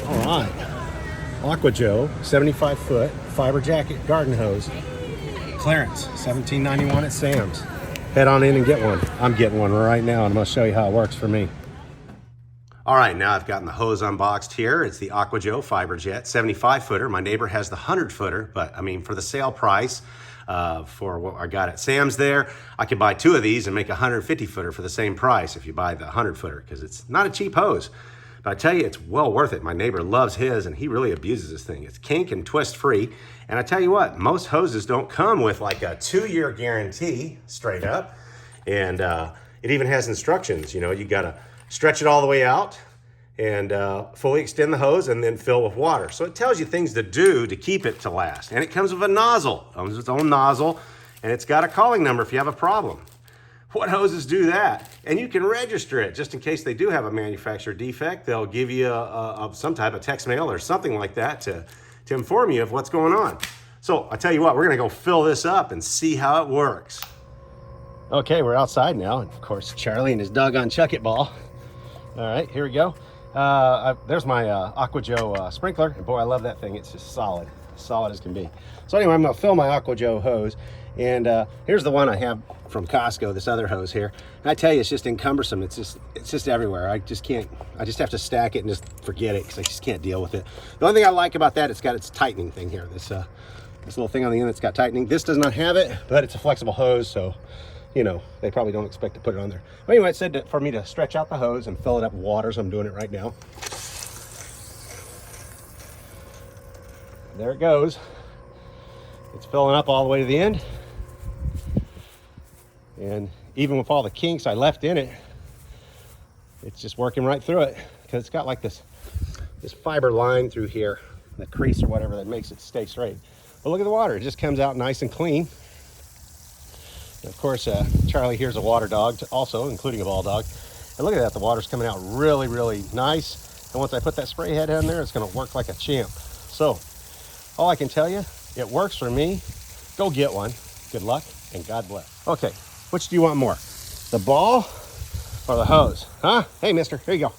All right, Aqua 75-foot fiber jacket garden hose. Clearance, $17.91 at Sam's. Head on in and get one. I'm getting one right now, and I'm gonna show you how it works for me. All right, now I've gotten the hose unboxed here. It's the Aqua Fiberjet 75-footer. My neighbor has the 100-footer, but I mean, for the sale price, for what I got at Sam's there, I could buy 2 of these and make a 150-footer for the same price if you buy the 100-footer, because it's not a cheap hose. But I tell you, it's well worth it. My neighbor loves his, and he really abuses this thing. It's kink and twist free. And I tell you what, most hoses don't come with like a 2-year guarantee straight up. And it even has instructions. You know, you gotta stretch it all the way out and fully extend the hose and then fill with water. So it tells you things to do to keep it to last. And it comes with a nozzle. It comes with its own nozzle, and it's got a calling number if you have a problem. What hoses do that? And you can register it just in case they do have a manufacturer defect. They'll give you some type of text mail or something like that to inform you of what's going on. So I tell you what, we're gonna go fill this up and see how it works. Okay, we're outside now, and of course Charlie and his doggone chuck it ball. All right, here we go. There's my Aqua sprinkler, and boy, I love that thing. It's just solid as can be. So anyway, I'm gonna fill my Aqua hose, and here's the one I have from Costco, this other hose here. And I tell you, it's just encumbersome. It's just everywhere. I just have to stack it and just forget it, because I just can't deal with it. The only thing I like about that, it's got its tightening thing here. This little thing on the end that's got tightening. This does not have it, but it's a flexible hose, so you know, they probably don't expect to put it on there. But anyway, it said for me to stretch out the hose and fill it up with water, so I'm doing it right now. There it goes. It's filling up all the way to the end. And even with all the kinks I left in it, it's just working right through it, because it's got like this fiber line through here, the crease or whatever that makes it stay straight. But look at the water, it just comes out nice and clean. And of course, Charlie here's a water dog also, including a ball dog. And look at that, the water's coming out really, really nice. And once I put that spray head on there, it's gonna work like a champ. So, all I can tell you, it works for me. Go get one. Good luck, and God bless. Okay, which do you want more? The ball or the hose? Huh? Hey, mister, here you go.